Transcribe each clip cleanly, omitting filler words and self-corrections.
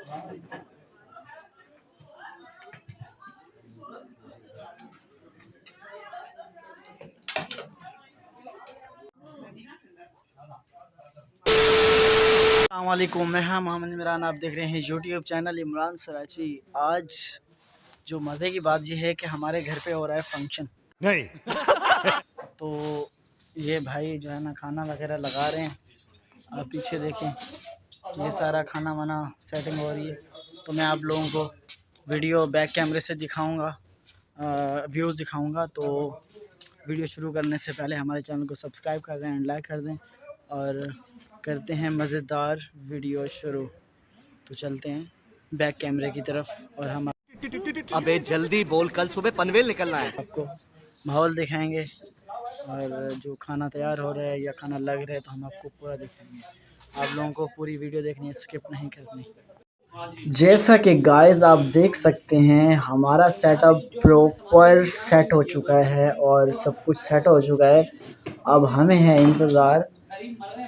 अस्सलामुअलैकुम, मैं मोहम्मद इमरान। आप देख रहे हैं यूट्यूब चैनल इमरान सराची। आज जो मज़े की बात यह है कि हमारे घर पे हो रहा है फंक्शन। नहीं तो ये भाई जो है ना खाना वगैरह लगा रहे हैं। आप पीछे देखें, ये सारा खाना वाना सेटिंग हो रही है। तो मैं आप लोगों को वीडियो बैक कैमरे से दिखाऊंगा, व्यूज़ दिखाऊंगा। तो वीडियो शुरू करने से पहले हमारे चैनल को सब्सक्राइब कर दें एंड लाइक कर दें और करते हैं मज़ेदार वीडियो शुरू। तो चलते हैं बैक कैमरे की तरफ और हम अबे जल्दी बोल, कल सुबह पनवेल निकलना है। आपको माहौल दिखाएंगे और जो खाना तैयार हो रहा है या खाना लग रहा है तो हम आपको पूरा दिखाएंगे। आप लोगों को पूरी वीडियो देखनी है, स्किप नहीं करनी। जैसा कि गाइस आप देख सकते हैं, हमारा सेटअप प्रॉपर सेट हो चुका है और सब कुछ सेट हो चुका है। अब हमें है इंतज़ार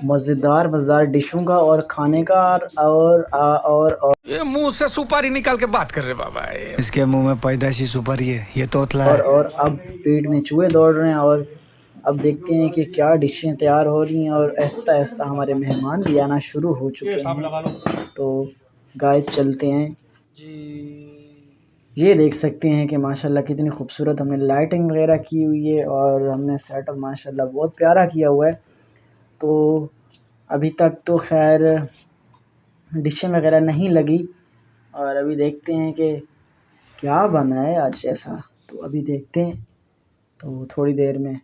मज़ेदार डिशों का और खाने का। और ये मुंह से सुपारी निकाल के बात कर रहे बाबा। इसके मुंह में पैदाशी सुपारी है, ये तोतला है। और अब पेट में चूहे दौड़ रहे हैं और अब देखते हैं कि क्या डिशें तैयार हो रही हैं। और आहिस्ता आहिस्ता हमारे मेहमान भी आना शुरू हो चुके हैं। तो गाइस चलते हैं जी। ये देख सकते हैं कि माशाल्लाह कितनी खूबसूरत हमने लाइटिंग वगैरह की हुई है और हमने सेटअप माशाल्लाह बहुत प्यारा किया हुआ है। तो अभी तक तो खैर डिशें वगैरह नहीं लगी और अभी देखते हैं कि क्या बना है आज ऐसा। तो अभी देखते हैं तो थोड़ी देर में।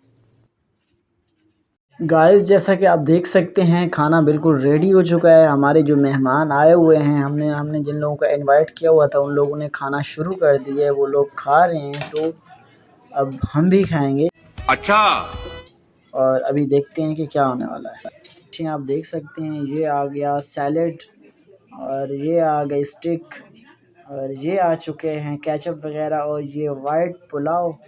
गाइस जैसा कि आप देख सकते हैं खाना बिल्कुल रेडी हो चुका है। हमारे जो मेहमान आए हुए हैं, हमने जिन लोगों को इनवाइट किया हुआ था उन लोगों ने खाना शुरू कर दिया है। वो लोग खा रहे हैं, तो अब हम भी खाएंगे। अच्छा, और अभी देखते हैं कि क्या होने वाला है। आप देख सकते हैं ये आ गया सैलेड और ये आ गई स्टिक और ये आ चुके हैं केचप वगैरह और ये वाइट पुलाव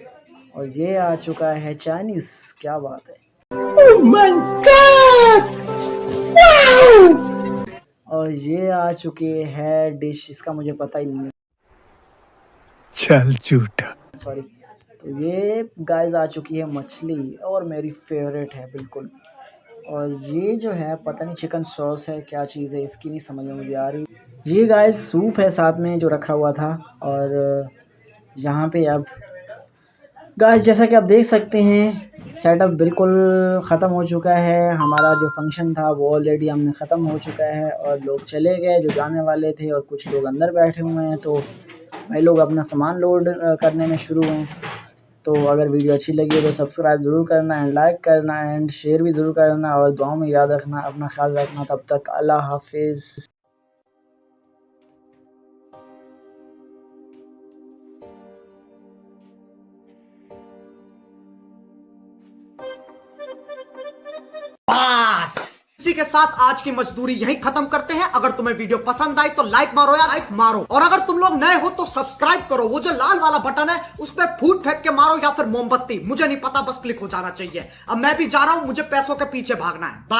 और ये आ चुका है चाइनीज़। क्या बात है। Oh my God! Wow! और ये आ चुके हैं डिश, इसका मुझे पता ही नहीं है। चल झूठा। सॉरी। तो ये गाइस आ चुकी है मछली और मेरी फेवरेट है बिल्कुल। और ये जो है पता नहीं चिकन सॉस है, क्या चीज़ है इसकी नहीं समझ में मुझे आ रही। ये गाइस सूप है साथ में जो रखा हुआ था। और यहाँ पे अब गाइस जैसा कि आप देख सकते हैं सेटअप बिल्कुल ख़त्म हो चुका है। हमारा जो फंक्शन था वो ऑलरेडी हमने ख़त्म हो चुका है और लोग चले गए जो जाने वाले थे और कुछ लोग अंदर बैठे हुए हैं। तो भाई लोग अपना सामान लोड करने में शुरू हैं। तो अगर वीडियो अच्छी लगी हो तो सब्सक्राइब ज़रूर करना एंड लाइक करना एंड शेयर भी ज़रूर करना और दुआओं में याद रखना। अपना ख्याल रखना। तब तक अल्लाह हाफिज़। इसी के साथ आज की मजदूरी यहीं खत्म करते हैं। अगर तुम्हें वीडियो पसंद आई तो लाइक मारो यार, लाइक मारो। और अगर तुम लोग नए हो तो सब्सक्राइब करो। वो जो लाल वाला बटन है उस पर फूट फेंक के मारो या फिर मोमबत्ती, मुझे नहीं पता, बस क्लिक हो जाना चाहिए। अब मैं भी जा रहा हूं, मुझे पैसों के पीछे भागना है। बाय।